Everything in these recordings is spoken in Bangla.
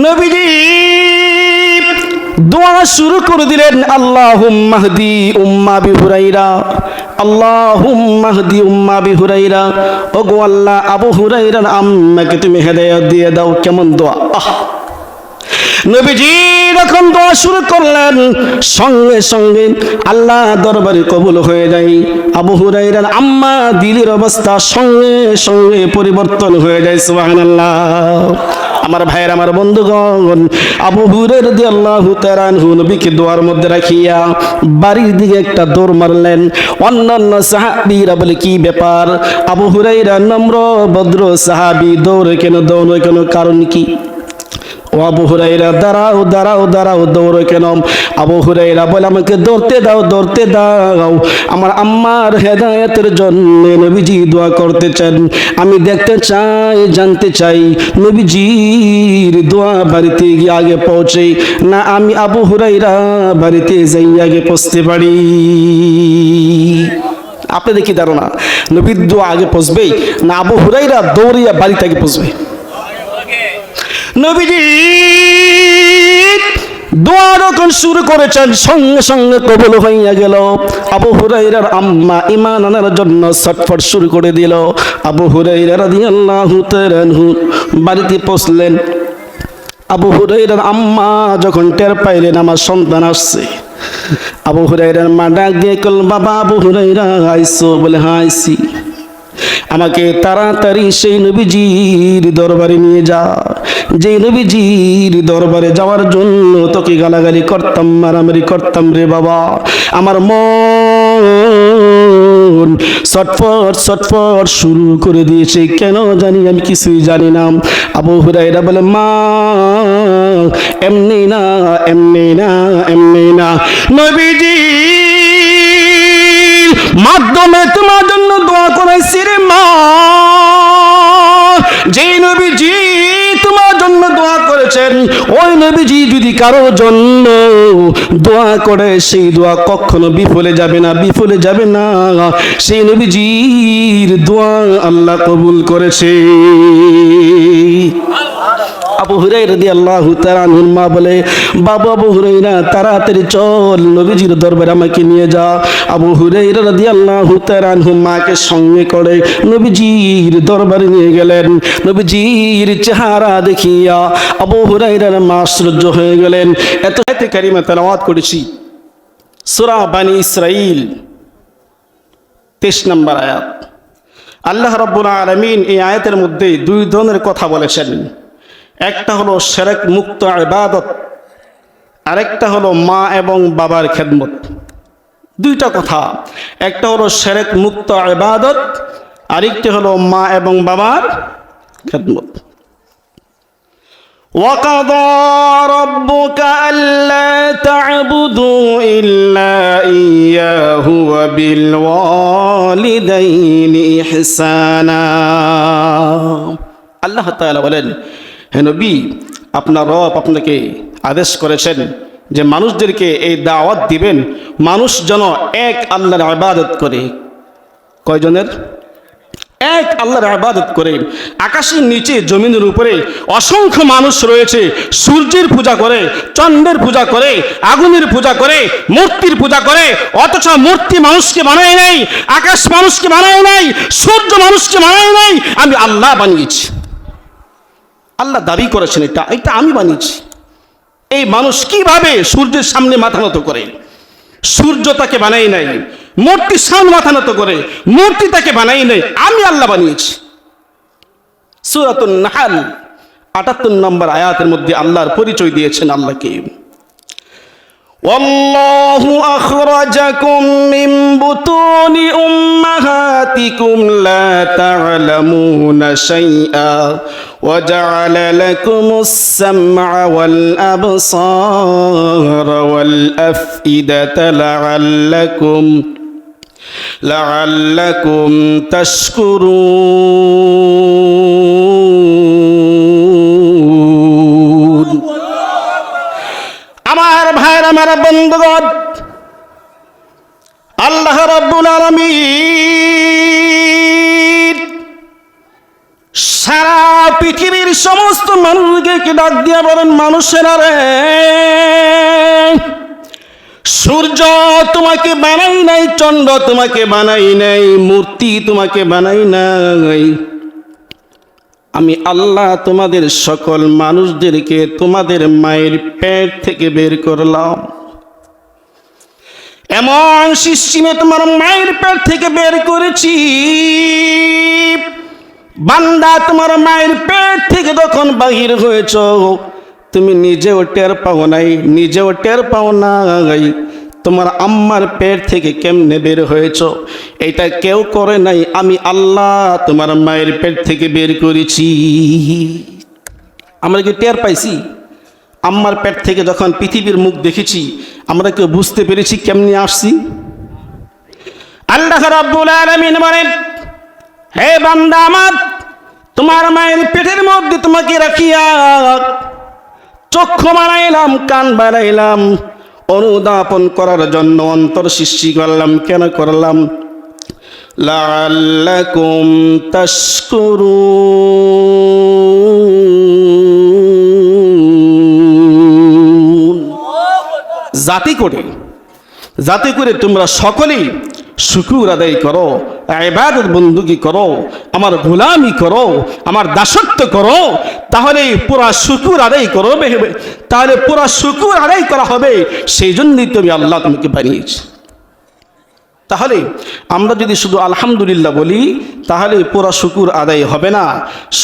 নবীজি দোয়া শুরু করে দিলেন, আল্লাহুম্মা হদি উম্মা আবি হুরায়রা, আল্লাহুম্মা হদি উম্মা আবি হুরায়রা। ওগো আল্লাহ, আবু হুরায়রার আম্মাকে তুমি হেদায়েত দিয়ে দাও। কেমন দোয়া! নবীজি যখন দোয়া শুরু করলেন, সঙ্গে সঙ্গে আল্লাহ দরবারে কবুল হয়ে যায়। আবু হুরায়রার আম্মা দিলের অবস্থা সঙ্গে সঙ্গে পরিবর্তন হয়ে যায়। সুবহানাল্লাহ। আমার ভাইয়ের, আমার বন্ধুগণ, আবু হুরায়রা রাদিয়াল্লাহু তাআলা আনহু নবীকে দোয়ার মধ্যে রাখিয়া বাড়ির দিকে একটা দৌড় মারলেন। অন্যান্য সাহাবীরা বলে, কি ব্যাপার? আবু হুরায়রা নম্র ভদ্র সাহাবী, দৌড়ে কেন কারণ কি? ও আবু হুরায়রা, দাঁড়াও দাঁড়াও দাঁড়াও, দৌড়ো কেন? আবু হুরায়রা বলে, আমাকে দৌড়তে দাও। আমার আম্মার হেদায়েতের জন্য নবীজি দোয়া করতে চান। আমি দেখতে চাই, জানতে চাই নবীজির দোয়া বাড়িতে গিয়ে আগে পৌঁছে, না আমি আবু হুরায়রা বাড়িতে যাই আগে পৌঁছতে পারি? আপনাদের কি ধারণা, নবীর দোয়া আগে পৌঁছবে না আবু হুরায়রা দৌড়িয়া বাড়িতে আগে পৌঁছবে? নবীজি দোয়া যখন শুরু করেছেন, সঙ্গে সঙ্গে কবুল হইয়া গেল। আবু হুরায়রার আম্মা ঈমান আনার জন্য ছটফট শুরু করে দিল। আবু হুরায়রা রাদিয়াল্লাহু তাআলা আনহু বাড়িতে পৌঁছলেন। আবু হুরায়রার আম্মা যখন টের পাইলেন আমার সন্তান আসছে, আবু হুরায়রার মা ডাক দিয়ে কল, বাবা আবু হুরায়রা আইছো? বলে, হ্যাঁ আইছি। আমাকে তাড়াতাড়ি সেই নবীজির দরবারে নিয়ে যা, যে নবীজির দরবারে যাওয়ার জন্য তোকে গালাগালি করতাম, মারামারি করতাম রে বাবা। আমার মন ছটফট ছটফট শুরু করে দিয়েছে, কেন জানি আমি কিছুই জানি না। আবু হুরায়রা বলে, মা এমনি না নবীজি মাধ্যমে তোমার জন্য দোয়া করাইছি রে মা। যে নবীজি তোমার জন্য দোয়া করেছেন, ওই নবীজি যদি কারো জন্য দোয়া করে, সেই দোয়া কখনো বিফলে যাবে না। সেই নবীজির দোয়া আল্লাহ কবুল করেছে। আবু হুরায়রা রাদিয়াল্লাহু তাআলা আনহুর মা বলে, বাবা আবু হুরায়রা তাড়াতাড়ি চল, নবীজির দরবারে আমাকে নিয়ে যা। আবু হুরায়রা রাদিয়াল্লাহু তাআলা আনহু মাকে সঙ্গে করে নবীজির দরবারে নিয়ে গেলেন। নবীজির চেহারা দেখিয়া আবু হুরায়রার মা আশ্চর্য হয়ে গেলেন। এত আয়াতে কারিমা তেলাওয়াত করেছি, সূরা বানী ইসরাঈল 23 নম্বর আয়াত। আল্লাহ রাব্বুল আলামিন এই আয়াতের মধ্যে দুই ধরনের কথা বলেছেন। একটা হলো শিরক মুক্ত ইবাদত, আরেকটা হলো মা এবং বাবার খেদমত। দুইটা কথা, একটা হলো শিরক মুক্ত ইবাদত, আরেকটা হলো মা এবং বাবার খেদমত। وَقَضَى رَبُّكَ أَلَّا تَعْبُدُوا إِلَّا إِيَّاهُ وَبِالْوَالِدَيْنِ إِحْسَانًا। আল্লাহ তাআলা বলেন, হে নবী, আপনার রব আপনাকে আদেশ করেছেন যে মানুষদেরকে এই দাওয়াত দিবেন, মানুষ যেন এক আল্লাহর ইবাদত করে। কয়জনের? এক আল্লাহর ইবাদত করে। আকাশের নিচে জমিনের উপরে অসংখ্য মানুষ রয়েছে, সূর্যের পূজা করে, চন্দ্রের পূজা করে, আগুনের পূজা করে, মূর্তির পূজা করে। অথচ মূর্তি মানুষকে বানায় নাই, আকাশ মানুষকে বানায় নাই, সূর্য মানুষকে বানায় নাই, আমি আল্লাহ বানিয়েছি। আল্লাহ দাবি করেছেন এটা আমি বানিয়েছি। এই মানুষ কিভাবে সূর্যের সামনে মাথা নত করে? সূর্য তাকে বানাই নাই। মূর্তির সামনে মাথা নত করে, মূর্তি তাকে বানাই নাই, আমি আল্লাহ বানিয়েছি। সূরাতুন নাহল ৭৮ নম্বর আয়াতের মধ্যে আল্লাহর পরিচয় দিয়েছেন আল্লাহকে। والله أخرجكم من بطون أمهاتكم لا تعلمون شيئا وجعل لكم السمع والأبصار والأفئدة لعلكم تشكرون। আমার ভাইরা, আমার বন্ধুগণ, আল্লাহ রাব্বুল আলামিন সারা পৃথিবীর সমস্ত মানুষকে ডাক দিয়া বলেন, মানুষেরা রে, সূর্য তোমাকে বানাই নাই, চন্দ্র তোমাকে বানাই নাই, মূর্তি তোমাকে বানাই নাই, আমি আল্লাহ তোমাদের সকল মানুষদেরকে তোমাদের মায়ের পেট থেকে বের করলাম। এমন সিস্টেমে তোমার মায়ের পেট থেকে বের করেছি, বান্দা তোমার মায়ের পেট থেকে যখন বাহির হয়েছ তুমি নিজেও টের পাও নাই, নিজেও টের পাও নাই তোমার আম্মার পেট থেকে কেমনে বের হয়েছ। এটা কেউ করে নাই, আমি আল্লাহ তোমার মায়ের পেট থেকে বের করেছি। আমরা কি টের পাইছি? আম্মার পেট থেকে যখন পৃথিবীর মুখ দেখেছি আমরা কেউ বুঝতে পেরেছি কেমনে আসছি? আল্লাহ রাব্বুল আলামিন বলেন, হে বান্দা আমার, তোমার মায়ের পেটের মধ্যে তোমাকে রাখিয়া চক্ষু বানাইলাম, কান বানাইলাম, অনুধাবন করার জন্য অন্তর সৃষ্টি করলাম। কেন করলাম? লাআল্লাকুম তাশকুরুন, যাতে করে তোমরা সকলেই শুকর আদায় করো, ইবাদত বندگی করো, আমার গোলামি করো, আমার দাসত্ব করো। তাহলে পুরা শুকর আদায় করো, তাহলে পুরা শুকর আদায় করা হবে। সেই জন্যই তুমি আল্লাহ তোমাকে বানিয়েছে। তাহলে আমরা যদি শুধু আলহামদুলিল্লাহ বলি তাহলে পুরা শুকর আদায় হবে না।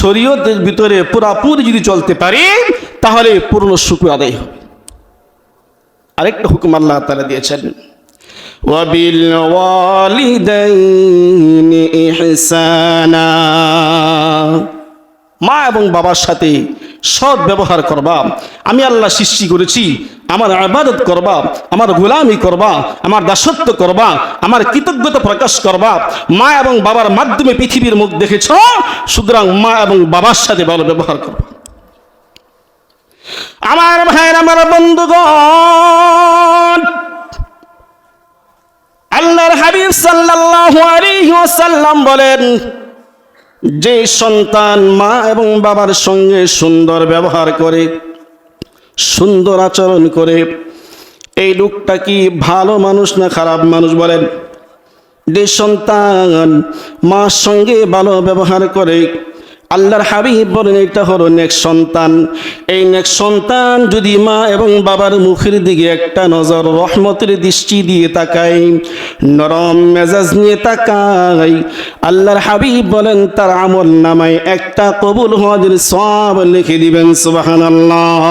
শরীয়তের ভিতরে পুরাপুরি যদি চলতে পারি তাহলে পূর্ণ শুকর আদায় হবে। আরেকটা হুকুম আল্লাহ তাআলা দিয়েছেন, ওয়াবিল ওয়ালিদাইনি ইহসানা, মা এবং বাবার সাথে সৎ ব্যবহার করবা। আমি আল্লাহ সৃষ্টি করেছি, আমার ইবাদত করবা, আমার গোলামি করবা, আমার দাসত্ব করবা, আমার কৃতজ্ঞতা প্রকাশ করবা। মা এবং বাবার মাধ্যমে পৃথিবীর মুখ দেখেছ, সুতরাং মা এবং বাবার সাথে ভালো ব্যবহার করবা। আমার ভাইয়ের, আমার বন্ধুগণ, আল্লাহর হাবিব সাল্লাল্লাহু আলাইহি ওয়াসাল্লাম বলেন, যে সন্তান মা এবং বাবার সঙ্গে সুন্দর ব্যবহার করে, সুন্দর আচরণ করে, এই লোকটা কি ভালো মানুষ না খারাপ মানুষ? বলেন। যে সন্তান মার সঙ্গে ভালো ব্যবহার করে, আল্লাহর হাবিব বলেন এটা হলো নেক সন্তান। এই নেক সন্তান যদি মা এবং বাবার মুখের দিকে একটা নজর রহমতের দৃষ্টি দিয়ে তাকায়, নরম মেজাজ নিয়ে তাকায়, আল্লাহর হাবিব বলেন তার আমল নামায় একটা কবুল হজের সওয়াব লিখে দিবেন। সুবহানাল্লাহ।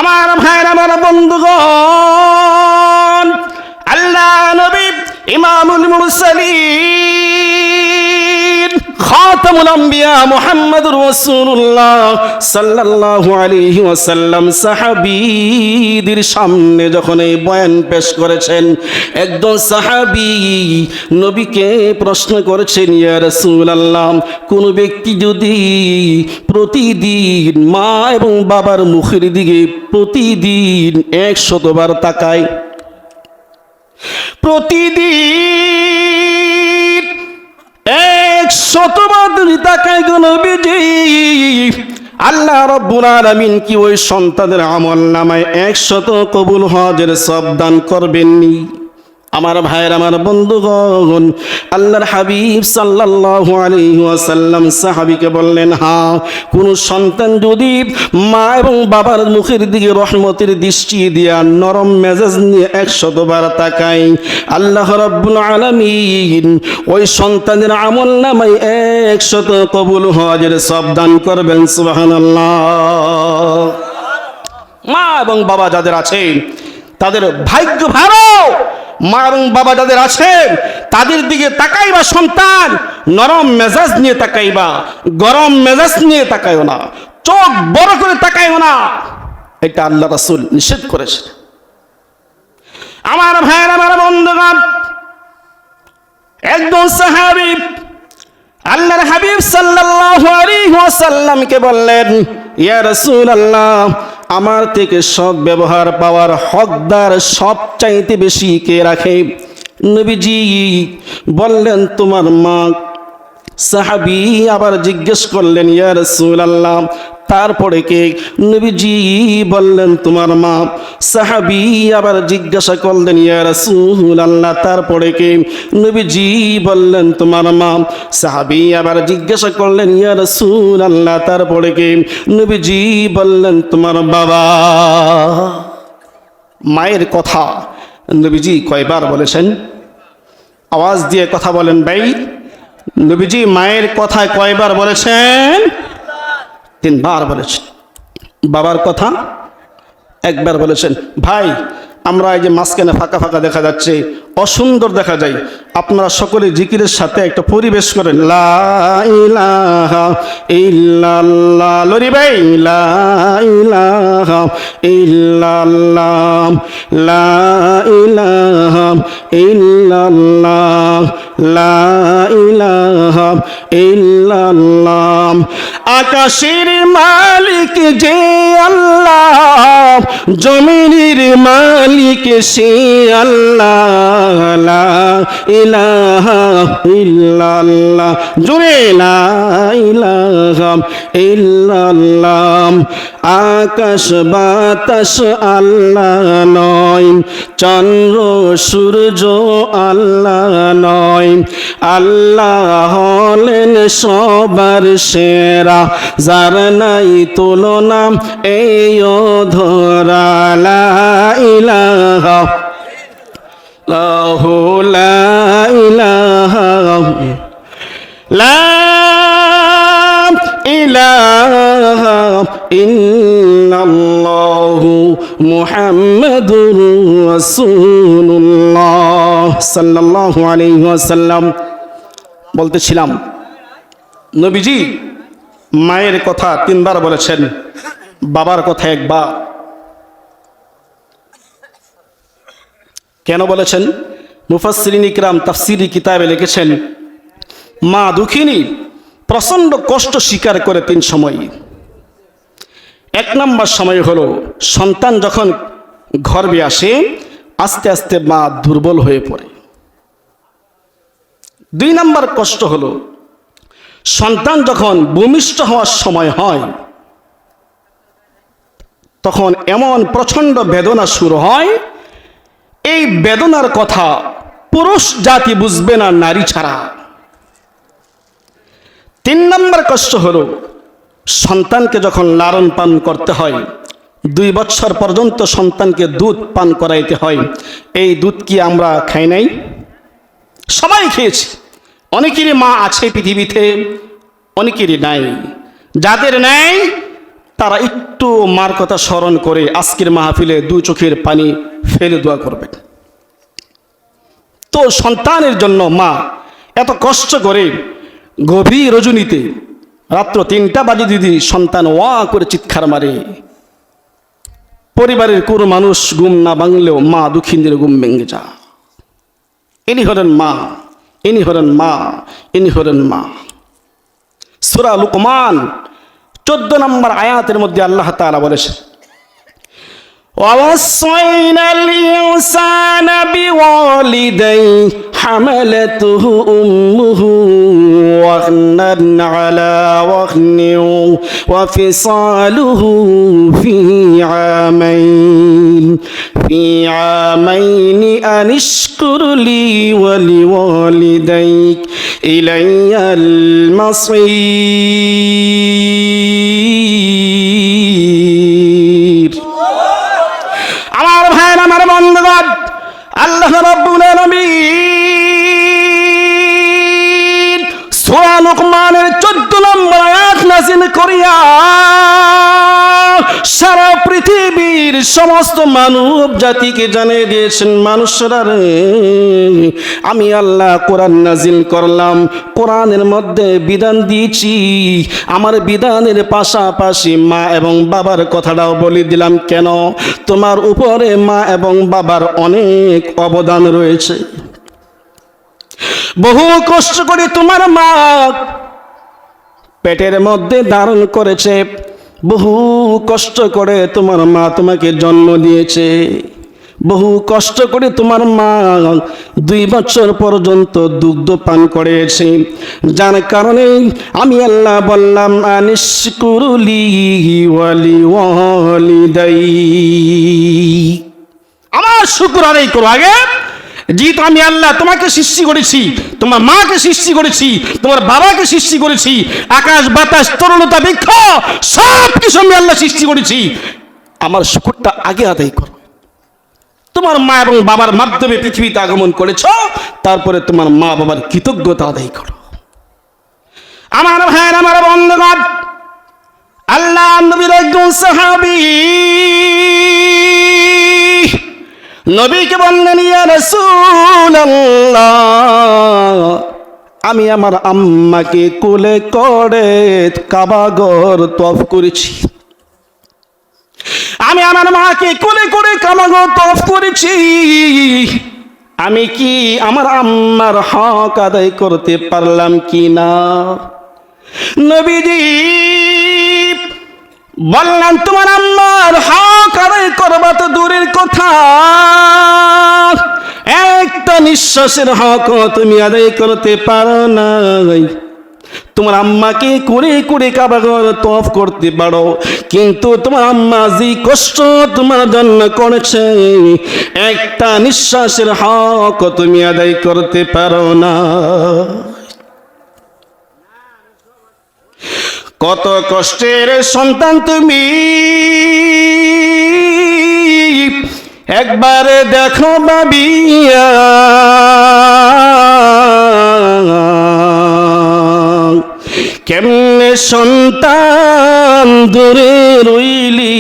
আমার ভাইয়ের, আমার বন্ধুগণ, আল্লাহ নবী ইমামুল মুরসালিন খাতামুল আম্বিয়া মুহাম্মদুর রাসূলুল্লাহ সাল্লাল্লাহু আলাইহি ওয়াসাল্লাম সাহাবীদের সামনে যখন এই বয়ান পেশ করেছেন, একজন সাহাবী নবীকে প্রশ্ন করেছেন, ইয়া রাসূলুল্লাহ, কোন ব্যক্তি যদি প্রতিদিন মা এবং বাবার মুখের দিকে প্রতিদিন 100 বার তাকায়, প্রতিদিন 100 বার তাকায় গো নবীজি, আল্লাহ রাব্বুল আলামিন কি ওই সন্তানের আমল নামায় 100 কবুল হজের সওয়াব দান করবেননি? আমার ভাইয়ের, আমার বন্ধুগণ, আল্লাহর হাবিব সাল্লাল্লাহু আলাইহি ওয়াসাল্লাম সাহাবীকে বললেন, হ্যাঁ, কোন সন্তান যদি মা এবং বাবার মুখের দিকে রহমতের দৃষ্টি দিয়া নরম মেজাজ নিয়ে 100 বার তাকায়, আল্লাহ রাব্বুল আলামিন ওই সন্তানের আমল নামায় 100 কবুল হজের সওয়াব দান করবেন। সুবহানাল্লাহ। মা এবং বাবা যাদের আছে তাদের ভাগ্য ভালো। মা এবং বাবা যাদের আছে তাদের দিকে তাকাইবা সন্তান, নরম মেজাজ নিয়ে তাকাইবা, গরম মেজাজ নিয়ে তাকাইও না, চোখ বড় করে তাকাইও না। এটা আল্লাহ রাসূল নিষেধ করেছে। আমার ভাইয়ের, আমার বন্ধুগণ, একজন সাহাবী আল্লাহর হাবিব সাল্লাল্লাহু আলাইহি ওয়াসাল্লামকে বললেন, ইয়া রাসূলুল্লাহ, আমার থেকে সৎ ব্যবহার পাওয়ার হকদার সবচাইতে বেশি কে রাখে? নবীজি বললেন, তোমার মা। সাহাবী আবার জিজ্ঞেস করলেন, ইয়া রাসূলুল্লাহ, তারপরে কে? নবীজি বললেন, তোমার মা। সাহাবী আবার জিজ্ঞাসা করলেন, ইয়া রাসূলুল্লাহ, তারপরে কে? নবীজি বললেন, তোমার মা। সাহাবী আবার জিজ্ঞাসা করলেন, ইয়া রাসূলুল্লাহ, তারপরে কে? নবীজি বললেন, তোমার বাবা। মায়ের কথা নবীজি কয়বার বলেছেন? আওয়াজ দিয়ে কথা বলেন ভাই। নবীজি মায়ের কথা কয়বার বলেছেন? 3 বার বলেছেন। বাবার কথা একবার বলেছেন। ভাই, আমরা এই যে মাঝখানে ফাঁকা ফাঁকা দেখা যাচ্ছে, অসুন্দর দেখা যায়, আপনারা সকলে জিকিরের সাথে একটা পরিবেশ করেন। লা ইলাহা ইল্লাল্লাহ, লরি ভাই, লা ইলাহা ইল্লাল্লাহ, লা ইলাহা ইল্লাল্লাহ, লা ইলাহা ইল্লাল্লাহ। আকাশের মালিক যে আল্লাহ, জমিনের মালিক সে আল্লাহ, লা ইলাহা ইল্লাল্লাহ, জোরে লা ইলাহা ইল্লাল্লাহ। আকাশ বাতাস আল্লাহ নয়, চন্দ্র সূর্য আল্লাহ নয়, আল্লাহ হলেন সবার সেরা, যার নাই তুলনা এই ধরা। লা ইলাহা লাহু, লা ইলাহা, লা ইলাহা ইল্লাল্লাহু মুহাম্মাদুর রাসূলুল্লাহ সাল্লাল্লাহু আলাইহি ওয়াসাল্লাম। বলতেছিলাম, নবীজি মায়ের কথা 3 বার বলেছেন, বাবার কথা 1 বার। কেন বলেছেন? মুফাসসিরিন ইকরাম তাফসীরি কিতাবে লিখেছেন, মা দুঃখিনী প্রচণ্ড কষ্ট স্বীকার করে 3 সময়। 1 নম্বর সময় হলো সন্তান যখন গর্ভে আসে, আস্তে আস্তে মা দুর্বল হয়ে পড়ে। 2 নম্বর কষ্ট হলো সন্তান যখন ভূমিষ্ঠ হওয়ার সময় হয়, তখন এমন প্রচণ্ড বেদনা শুরু হয়, এই বেদনার কথা পুরুষ জাতি বুঝবে না নারী ছাড়া। 3 নম্বর কষ্ট হলো সন্তানকে যখন লালন পালন করতে হয়, 2 বছর পর্যন্ত সন্তানকে দুধ পান করাইতে হয়। এই দুধ কি আমরা খাই নাই? সবাই খেয়েছি। অনেকেরই মা আছে পৃথিবীতে, অনেকেরই নাই। যাদের নাই তারা একটু মার কথা স্মরণ করে আজকের মাহফিলে 2 চোখের পানি ফেলে দোয়া করবেন। তো সন্তানের জন্য মা এত কষ্ট করে গভীর রজনীতে রাত্র 3টা বাজে যদি সন্তান ওয়া করে চিৎকার মারে, পরিবারের কোনো মানুষ ঘুম না ভাঙলেও মা দুঃখিনীর ঘুম ভেঙে যায়। ইনি হলেন মা, ইনি হলেন মা, ইনি হলেন মা। সূরা লুকমান 14 নম্বর আয়াতের মধ্যে আল্লাহ তাআলা বলেছেন, ووصينا الإنسان بوالديه حملته أمه وهنا على وهن وفصاله في عامين أن اشكر لي ولوالديك إلي المصير। আমার ভাইয়ের, আমার বন্ধুগণ, আল্লাহ রাব্বুল আলামিন সূরা লুকমানের 14 নম্বর আয়াত নাযিল করিয়া সারা পৃথিবীর সমস্ত মানব জাতিকে জানিয়ে দিয়েছেন, মানুষরা রে, আমি আল্লাহ কোরআন নাজিল করলাম, কোরআনের মধ্যে বিধান দিয়েছি, আমার বিধানের পাশাপাশি মা এবং বাবার কথাটাও বলে দিলাম। কেন? তোমার উপরে মা এবং বাবার অনেক অবদান রয়েছে। বহু কষ্ট করে তোমার মা পেটের মধ্যে ধারণ করেছে, বহু কষ্ট করে তোমার মা তোমাকে জন্ম দিয়েছে, বহু কষ্ট করে তোমার মা 2 বছর পর্যন্ত দুগ্ধ পান করেছে, যার কারণে আমি আল্লাহ বললাম আনিশকুরুলি ওয়ালি ওয়ালিদাই, আমার শুকর আদায় করো। আগে যেহেতু আমি আল্লাহ তোমাকে সৃষ্টি করেছি, তোমার মাকে সৃষ্টি করেছি, তোমার বাবাকে সৃষ্টি করেছি, আকাশ বাতাস তরলতা বৃক্ষ সব কিছু আমি আল্লাহ সৃষ্টি করেছি, আমার শুকরটা আগে আদায় করো। তোমার মা এবং বাবার মাধ্যমে পৃথিবীতে আগমন করেছ, তারপরে তোমার মা বাবার কৃতজ্ঞতা আদায় করো। আমার ভাইয়ের, আমার বন্ধুগণ, আল্লাহ নবীর একজন সাহাবী নবীকে বললেন, ইয়া রাসূলুল্লাহ, আমি আমার আম্মাকে কোলে করে কাবাঘর তওয়াফ করেছি, আমি আমার মাকে কোলে করে কাবাঘর তওয়াফ করেছি, আমি কি আমার আম্মার হক আদায় করতে পারলাম কি না? নবীজি বললেন, তোমার আম্মার হক আদায় করবা তো দূরের কথা, একটা নিঃশ্বাসের হক তুমি আদায় করতে পারো না। তোমার আম্মাকে করে করে কাবাঘর তওয়াফ করতে পারো, কিন্তু তোমার আম্মা যে কষ্ট তোমার জন্য করেছে, একটা নিঃশ্বাসের হক তুমি আদায় করতে পারো না। কত কষ্টের সন্তান তুমি, একবারে দেখো ভাবিয়া, কেমনে সন্তান দূরে রইলি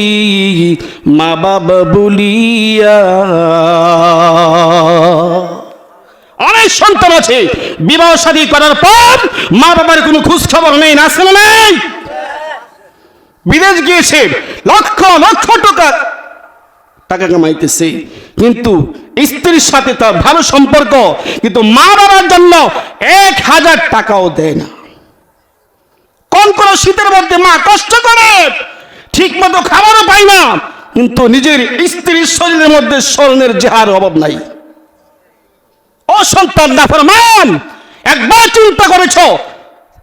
মা বাবা বলিয়া। অনেক সন্তান আছে বিবাহ শাদী করার পর মা বাবার কোনো খোঁজ খবর নেই, না আছে না নেই? বিদেশ গিয়েছে, লক্ষ লক্ষ টাকা কামাইতেছে, কিন্তু স্ত্রীর সাথে তার ভালো সম্পর্ক, কিন্তু মা বাবার জন্য 1000 টাকাও দেয় না। কোন কোন শীতের মধ্যে মা কষ্ট করে, ঠিক মতো খাবারও পায় না, কিন্তু নিজের স্ত্রীর শরীরের মধ্যে স্বর্ণের জেহার অভাব নাই। ও সন্তান নাফরমান, একবার চিন্তা করেছো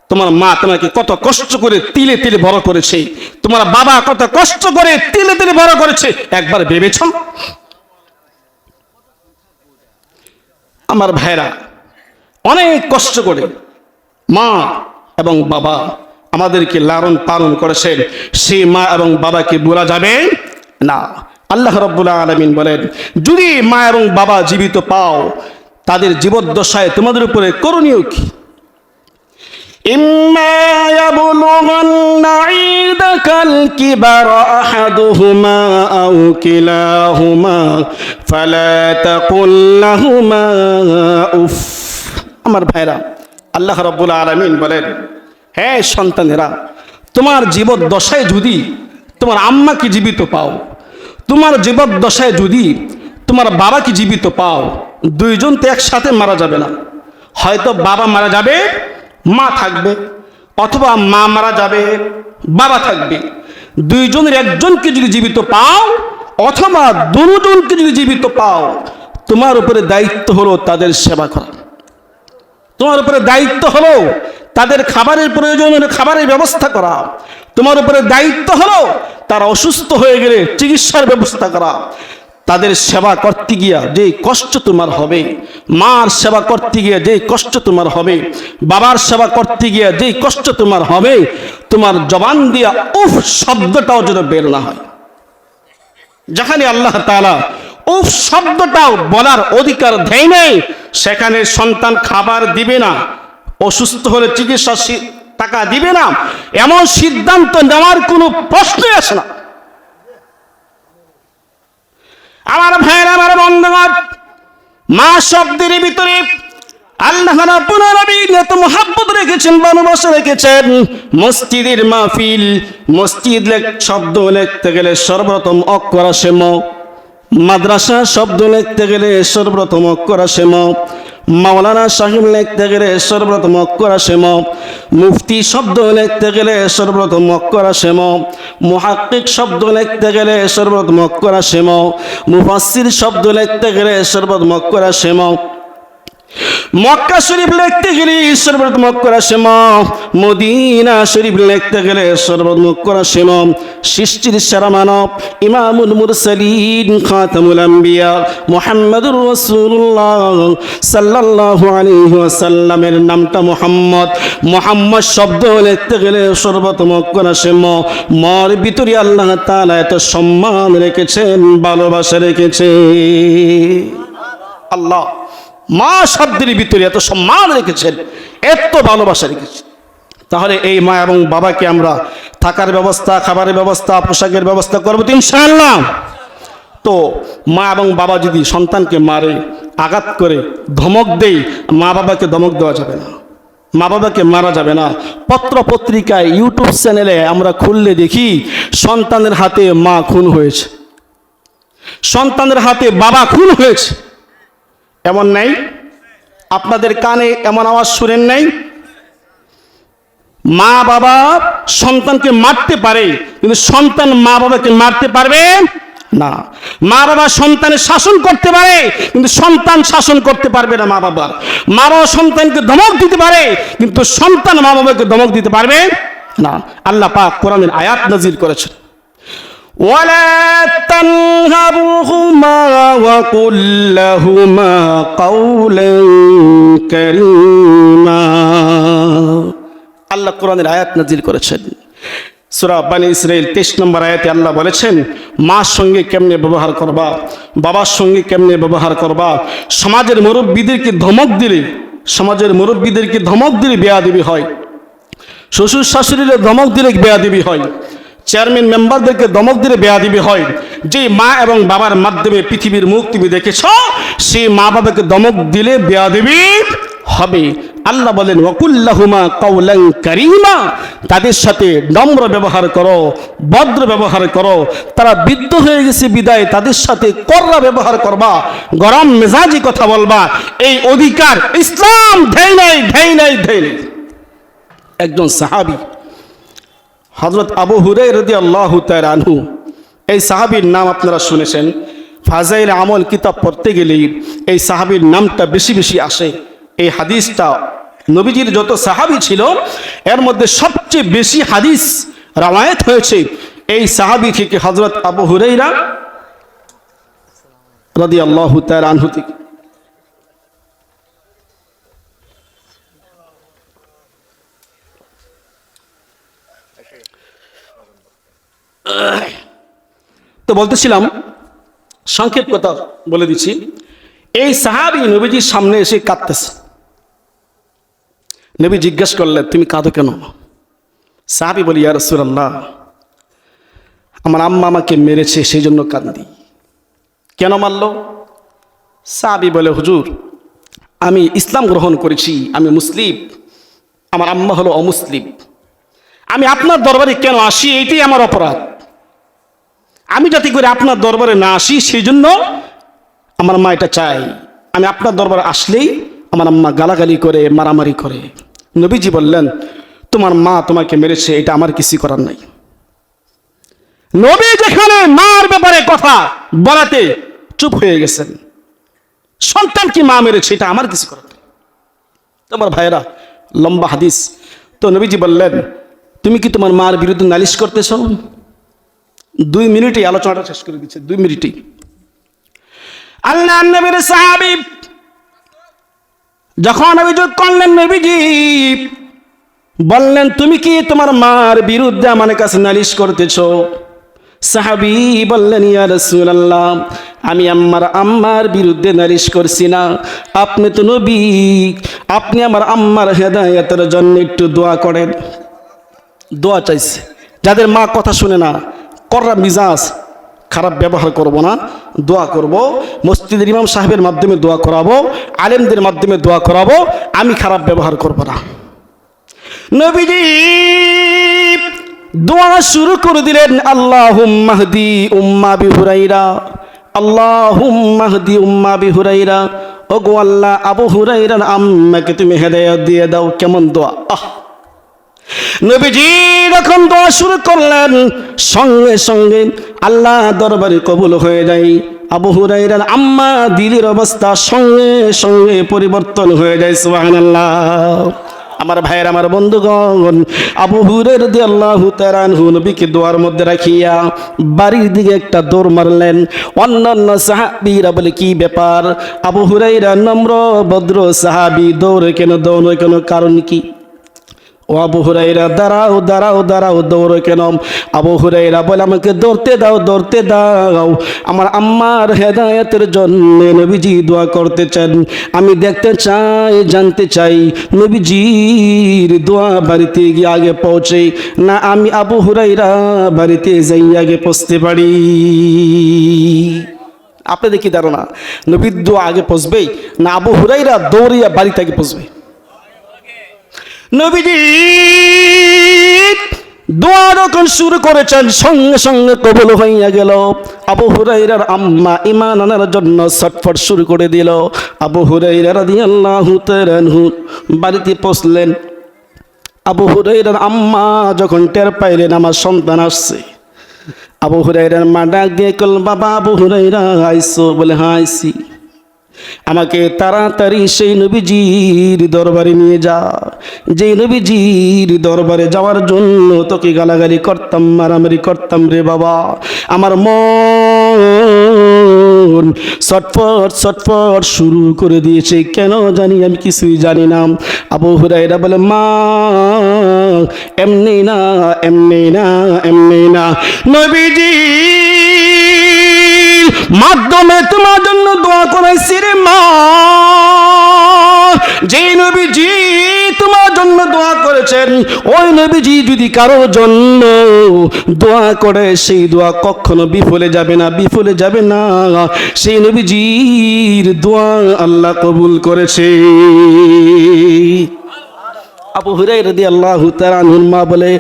তোমার মা তোমাকে কত কষ্ট করে তিলে তিলে বড় করেছে, তোমার বাবা কত কষ্ট করে তিলে তিলে বড় করেছে, একবার ভেবেছ? আমার ভাইরা, অনেক কষ্ট করে মা এবং বাবা আমাদেরকে লালন পালন করেছেন, সেই মা এবং বাবাকে ভোলা যাবে না। আল্লাহ রাব্বুল আলামিন বলেন, যদি মা এবং বাবা জীবিত পাও, তাদের জীবদ্দশায় তোমাদের উপরে করণীয় কি? ইম্মা ইয়াবলুগান্না ইনদাকাল কিবারা আহাদুহুমা আও কিলাহুমা ফালা তাকুল লাহুমা উফ। আমার ভাইরা, আল্লাহ রাব্বুল আলামিন বলেন, হে সন্তানেরা, তোমার জীবদ্দশায় যদি তোমার আম্মাকে জীবিত পাও, তোমার জীবদ্দশায় যদি তোমার বাবাকে জীবিত পাও, দুইজন তো একসাথে মারা যাবে না। হয়তো বাবা মারা যাবে, মা থাকবে, অথবা মা মারা যাবে, বাবা থাকবে। দুইজনের একজনকে যদি জীবিত পাও, অথবা দুজনকে যদি জীবিত পাও, তোমার উপরে দায়িত্ব হলো তাদের সেবা করা। তোমার উপরে দায়িত্ব হলো তাদের খাবারের প্রয়োজনীয় খাবারের ব্যবস্থা করা। তোমার উপরে দায়িত্ব হলো তারা অসুস্থ হয়ে গেলে চিকিৎসার ব্যবস্থা করা। তাদের সেবা করতে গিয়া যে কষ্ট তোমার হবে, মার সেবা করতে গিয়া যে কষ্ট তোমার হবে, বাবার সেবা করতে গিয়া যে কষ্ট তোমার হবে, তোমার জবান দিয়া উফ শব্দটাও যেন বের না হয়। যেখানে আল্লাহ তাআলা উফ শব্দটাও বলার অধিকার দেয় নাই, সেখানে সন্তান খাবার দিবে না, অসুস্থ হলে চিকিৎসা টাকা দিবে না, এমন সিদ্ধান্ত নেওয়ার কোনো প্রশ্নই আসে না। আমার ভাইয়ের, আমার বন্ধুগণ, মা শব্দের ভিতরে আল্লাহ রাব্বুল আলামিন এত মহব্বত রেখেছেন, ভালোবাসা রেখেছেন। মসজিদের মাহফিল, মসজিদ শব্দ লিখতে গেলে সর্বপ্রথম অক্ষর আসে ম। মাদ্রাসা শব্দ লিখতে গেলে সর্বপ্রথম অক্ষর আসে ম। মাওলানা সাহেব লিখতে গেলে সর্বপ্রথম অক্ষর আসে ম, মুফতি শব্দ লিখতে গেলে সর্বপ্রথম অক্ষর আসে ম, মুহাক্কিক শব্দ লিখতে গেলে সর্বপ্রথম অক্ষর আসে ম, মুফাসসির শব্দ লিখতে গেলে সর্বপ্রথম অক্ষর আসে ম, মক্কা শরীফ লিখতে গেলে সর্বপ্রথম অক্ষর আসে ম, মদিনা শরীফ লিখতে গেলে সর্বপ্রথম অক্ষর আসে ম, সৃষ্টির সেরা মানব ইমামুল মুরসালিন খাতামুল আম্বিয়া মুহাম্মদুর রাসূলুল্লাহ সাল্লাল্লাহু আলাইহি ওয়াসাল্লামের নামটা মুহাম্মদ। মুহাম্মদ শব্দ লিখতে গেলে সর্বপ্রথম অক্ষর আসে ম, মর ভিতরে আল্লাহ তাআলা এত সম্মান রেখেছেন, ভালোবাসা রেখেছে। আল্লাহ মা শব্দের ভিতরে এত সম্মান রেখেছেন, এত ভালোবাসা রেখেছেন। তাহলে এই মা এবং বাবাকে আমরা থাকার ব্যবস্থা, খাবারের ব্যবস্থা, পোশাকের ব্যবস্থা করবো তো ইনশাআল্লাহ। তো মা এবং বাবা যদি সন্তানকে মারে, আঘাত করে, ধমক দেয়, মা বাবাকে ধমক দেওয়া যাবে না, মা বাবাকে মারা যাবে না। পত্র পত্রিকায়, ইউটিউব চ্যানেলে আমরা খুললে দেখি সন্তানের হাতে মা খুন হয়েছে, সন্তানের হাতে বাবা খুন হয়েছে। এমন নাই? আপনাদের কানে এমন আওয়াজ শুনেন নাই? মা বাবা সন্তানকে মারতে পারে, কিন্তু সন্তান মা বাবাকে মারতে পারবে না। মা বাবা সন্তানের শাসন করতে পারে, কিন্তু সন্তান শাসন করতে পারবে না মা বাবার। মা বাবা সন্তানকে ধমক দিতে পারে, কিন্তু সন্তান মা বাবাকে ধমক দিতে পারবে না। আল্লাহ পাক কোরআনের আয়াত নাযিল করেছেন, ولا تنهرهما وقل لهما قولا كريما। আল্লাহ কোরআনের আয়াত নাযিল করেছেন সূরা বনী ইসরাঈল 23 নম্বর আয়াতে আল্লাহ বলেছেন, মার সঙ্গে কেমনে ব্যবহার করবা, বাবার সঙ্গে কেমনে ব্যবহার করবা। সমাজের মুরব্বীদেরকে ধমক দিলে, সমাজের মুরব্বীদেরকে ধমক দিলে বেয়াদবি হয়, শ্বশুর শাশুড়ির ধমক দিলে বেয়াদবি হয়, চেয়ারম্যান মেম্বারদেরকে ধমক দিলে বেয়াদবি হয়। যে মা এবং বাবার মাধ্যমে পৃথিবীর মুখ তুমি দেখেছ, সেই মা বাবাকে ধমক দিলে বেয়াদবি হবে। আল্লাহ বলেন ওয়াকুল্লাহুমা কাওলান কারীমা, তাদের সাথে নম্র ব্যবহার করো, ভদ্র ব্যবহার করো। তারা বৃদ্ধ হয়ে গেছে বিদায় তাদের সাথে কররা ব্যবহার করবা, গরম মেজাজি কথা বলবা। এই অধিকার ইসলাম দেয় নাই, দেয় নাই, দেয় নাই। একজন সাহাবী হযরত আবু হুরায়রা রাদিয়াল্লাহু তাআলা আনহু, এই সাহাবীর নাম আপনারা শুনেছেন। ফাজাইল আমল কিতাব পড়তে গেলেই এই সাহাবীর নামটা বেশি বেশি আসে। এই হাদিসটা নবীজির যত সাহাবী ছিল এর মধ্যে সবচেয়ে বেশি হাদিস রওয়ায়াত হয়েছে এই সাহাবী থেকে, হযরত আবু হুরায়রা রাদিয়াল্লাহু তাআলা আনহু থেকে। তো বলতেছিলাম, সংক্ষেপ কথা বলে দিচ্ছি, এই সাহাবী নবীজির সামনে এসে কাঁদতেছে। নবী জিজ্ঞেস করলেন, তুমি কাঁদো কেন? সাহাবী বলি, ইয়া রাসূলুল্লাহ, আমার আম্মা আমাকে মেরেছে, সেই জন্য কাঁদি। কেন মারলো? সাহাবী বলে, হুজুর, আমি ইসলাম গ্রহণ করেছি, আমি মুসলিম, আমার আম্মা হলো অমুসলিম। আমি আপনার দরবারে কেন আসি, এইটাই আমার অপরাধ। আমি যাতে করে আপনার দরবারে না আসি, সেই জন্য আমার মা এটা চাই। আমি আপনার দরবারে আসলেই আমার আম্মা গালাগালি করে, মারামারি করে। নবীজি বললেন, তোমার মা তোমাকে মেরেছে, এটা আমার কিছু করার নাই। নবী যেখানে মার ব্যাপারে কথা বলাতে চুপ হয়ে গেছেন, সন্তান কি মা মেরেছে, এটা আমার কিছু করার নাই। তোমার ভাইয়েরা, লম্বা হাদিস। তো নবীজি বললেন, তুমি কি তোমার মার বিরুদ্ধে নালিশ করতেছ? 2 মিনিটেই আলোচনাটা শেষ করে দিচ্ছে, 2 মিনিটেই। আল্লাহ নবীর সাহাবী যখন অভিযোগ করলেন, নবীজি বললেন, তুমি কি তোমার মার বিরুদ্ধে আমার কাছে নালিশ করতেছ? সাহাবী বললেন, ইয়া রাসূলুল্লাহ, আমি আম্মার বিরুদ্ধে নালিশ করছি না। আপনি তো নবী, আপনি আমার আম্মার হেদায়েতের জন্য একটু দোয়া করেন। দোয়া চাইছে। যাদের মা কথা শুনে না, কররা মিজাজ, খারাপ ব্যবহার করব না, দোয়া করব। মসজিদের ইমাম সাহেবের মাধ্যমে দোয়া করাবো, আলেমদের মাধ্যমে দোয়া করাবো, আমি খারাপ ব্যবহার করব না। নবীজি দোয়া শুরু করে দিলেন, আল্লাহুম্মা হদি উম্মা আবি হুরায়রা, আল্লাহুম্মা হদি উম্মা আবি হুরায়রা, ওগো আল্লাহ আবু হুরায়রার আম্মাকে তুমি হেদায়েত দিয়ে দাও। কেমন দোয়া! নবীজি যখন দোয়া শুরু করলেন, সঙ্গে সঙ্গে আল্লাহ দরবারে কবুল হয়ে যায়। আবু হুরায়রার আম্মা দিলের অবস্থা সঙ্গে সঙ্গে পরিবর্তন হয়ে যায়। সুবহানাল্লাহ। আমার ভাইয়ের, আমার বন্ধুগণ, আবু হুরায়রা রাদিয়াল্লাহু তাআলা আনহু নবীকে দোয়ার মধ্যে রাখিয়া বাড়ির দিকে একটা দৌড় মারলেন। অন্যান্য সাহাবীরা বলে, কি ব্যাপার? আবু হুরায়রা নম্র ভদ্র সাহাবী, দৌড়ে কেন কারণ কি? ও আবু হুরায়রা, দাঁড়াও দাঁড়াও দাঁড়াও, দৌড়ো কেন? আবু হুরায়রা বলে, আমাকে দৌড়তে দাও। আমার আম্মার হেদায়েতের জন্য নবীজি দোয়া করতে চান। আমি দেখতে চাই, জানতে চাই নবীজির দোয়া বাড়িতে গিয়ে আগে পৌঁছে, না আমি আবু হুরায়রা বাড়িতে যাই আগে পৌঁছতে পারি? আপনাদের কি ধারণা, নবীর দোয়া আগে পৌঁছবে না আবু হুরায়রা দৌড়িয়া বাড়িতে আগে পৌঁছবে? নবীজি দোয়া যখন শুরু করেছেন, সঙ্গে সঙ্গে কবুল হইয়া গেল। আবু হুরায়রার আম্মা ঈমান আনার জন্য ছটফট শুরু করে দিল। আবু হুরায়রা রাদিয়াল্লাহু তাআলা আনহু বাড়িতে পৌঁছলেন। আবু হুরায়রার আম্মা যখন টের পাইলেন আমার সন্তান আসছে, আবু হুরায়রার মা ডাক দিয়ে কল, বাবা আবু হুরায়রা আইছো? বলে, হ্যাঁ আইছি। আমাকে তাড়াতাড়ি সেই নবীজির দরবারে নিয়ে যা, যেই নবীজির দরবারে যাওয়ার জন্য তোকে গালাগালি করতাম, মারামারি করতাম রে বাবা। আমার মন ছটফট শুরু করে দিয়েছে, কেন জানি আমি কিছুই জানি না। আবু হুরায়রা বলে, মা এমনি না নবীজি মাধ্যমে তোমার জন্য দোয়া করাইছি রে মা। যে নবীজি তোমার জন্য দোয়া করেছেন, ওই নবীজি যদি কারোর জন্য দোয়া করে, সেই দোয়া কখনো বিফলে যাবে না। সেই নবীজির দোয়া আল্লাহ কবুল করেছে। আবু হুরায়রা রাদিয়াল্লাহু তাআলা আনহুর মা বলে,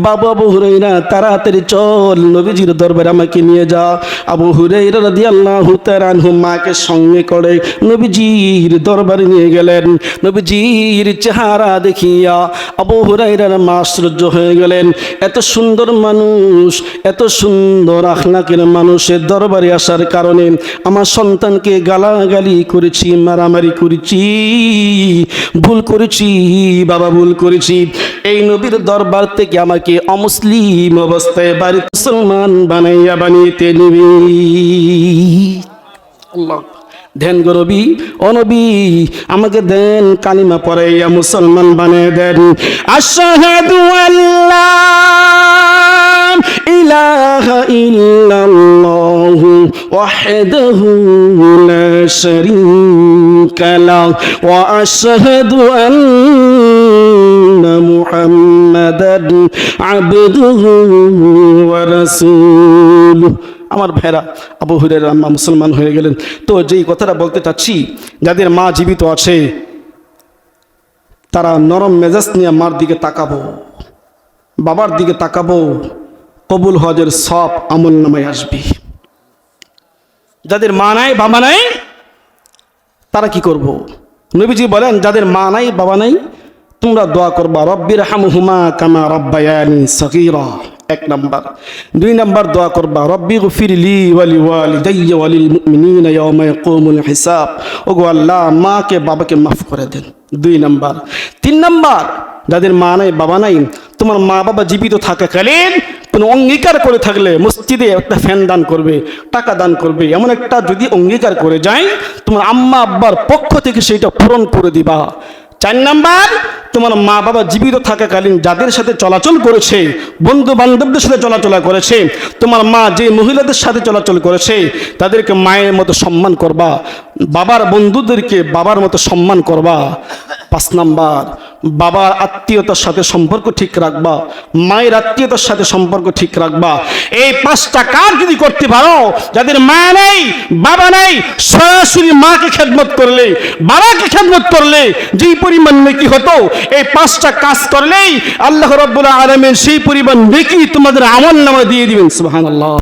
বাবা আবু হুরায়রা তাড়াতাড়ি চল, নবীজির দরবারে আমাকে নিয়ে যা। আবু হুরায়রা রাদিয়াল্লাহু তাআলা আনহু মাকে সঙ্গে করে নবীজির দরবারে নিয়ে গেলেন। নবীজির চেহারা দেখিয়া আবু হুরায়রার মা আশ্চর্য হয়ে গেলেন। এত সুন্দর মানুষ, এত সুন্দর আখলাকের মানুষের দরবারে আসার কারণে আমার সন্তানকে গালাগালি করেছি, মারামারি করেছি, ভুল করেছি বাবা, ভুল করেছি। এই নবীর দরবার থেকে আমাকে অমুসলিম অবস্থায় বাড়ি মুসলমান বানিয়ে নিবি। আল্লাহ, ধ্যান গো নবী, ও নবী আমাকে দেন, কালিমা পড়াইয়া মুসলমান বানিয়ে দেন। আশহাদু আল্লা ইলাহা ইল্লাল্লাহু ওয়াহদাহু লা শারীকা লাহু ওয়া আশহাদু আন্না মুহাম্মাদান আবদুহু ওয়া রাসূলুহু। আমার ভাইরা, আবু হুরায়রার আম্মা মুসলমান হয়ে গেলেন। তো যেই কথাটা বলতে চাচ্ছি, যাদের মা জীবিত আছে তারা নরম মেজাজ নিয়ে মার দিকে তাকাবো, বাবার দিকে তাকাবো, কবুল হজের সব আমল নামায় আসবে। যাদের মা নাই বাবা নাই তারা কি করব? নবীজি বলেন, যাদের মা নাই বাবা নাই তোমরা দোয়া করবা, রব্বির হামহুমা কামা রব্বায়ানি সগীরা। 1 নাম্বার। 2 নাম্বার দোয়া করবা, রব্বি গফিরলি ওয়ালি ওয়ালিদাইয়া ওয়ালিল মুমিনিনা ইয়াওমা ইয়াকুমুল হিসাব। ওগো আল্লাহ, মাকে বাবাকে মাফ করে দেন। 2 নাম্বার। 3 নাম্বার, যাদের মা নাই বাবা নাই, তোমার মা বাবা জীবিত থাকাকালীন কোনো অঙ্গীকার করে থাকলে মসজিদে একটা ফ্যান দান করবে, টাকা দান করবে, এমন একটা যদি অঙ্গীকার করে যায়, তোমার আম্মা আব্বার পক্ষ থেকে সেটা পূরণ করে দিবা। 4 নাম্বার, তোমার মা বাবা জীবিত থাকাকালীন যাদের সাথে চলাচল করেছে, বন্ধু বান্ধবদের সাথে চলাচল করেছে, তোমার মা যে মহিলাদের সাথে চলাচল করেছে তাদেরকে মায়ের মতো সম্মান করবা, বাবার বন্ধুদেরকে বাবার মতো সম্মান করবা। 5 নাম্বার, বাবার আত্মীয়তার সাথে সম্পর্ক ঠিক রাখবা, মায়ের আত্মীয়তার সাথে সম্পর্ক ঠিক রাখবা। এই 5টা কাজ যদি করতে পারো, যাদের মা নেই বাবা নেই, সরাসরি মাকে খেদমত করলে, বাবাকে খেদমত করলে যেই পরিমাণ নেকি হতো, এই 5টা কাজ করলেই আল্লাহ রাব্বুল আলামিন সেই পরিমাণ নেকি তোমাদের আমল নামায় দিয়ে দিবেন। সুবহানাল্লাহ।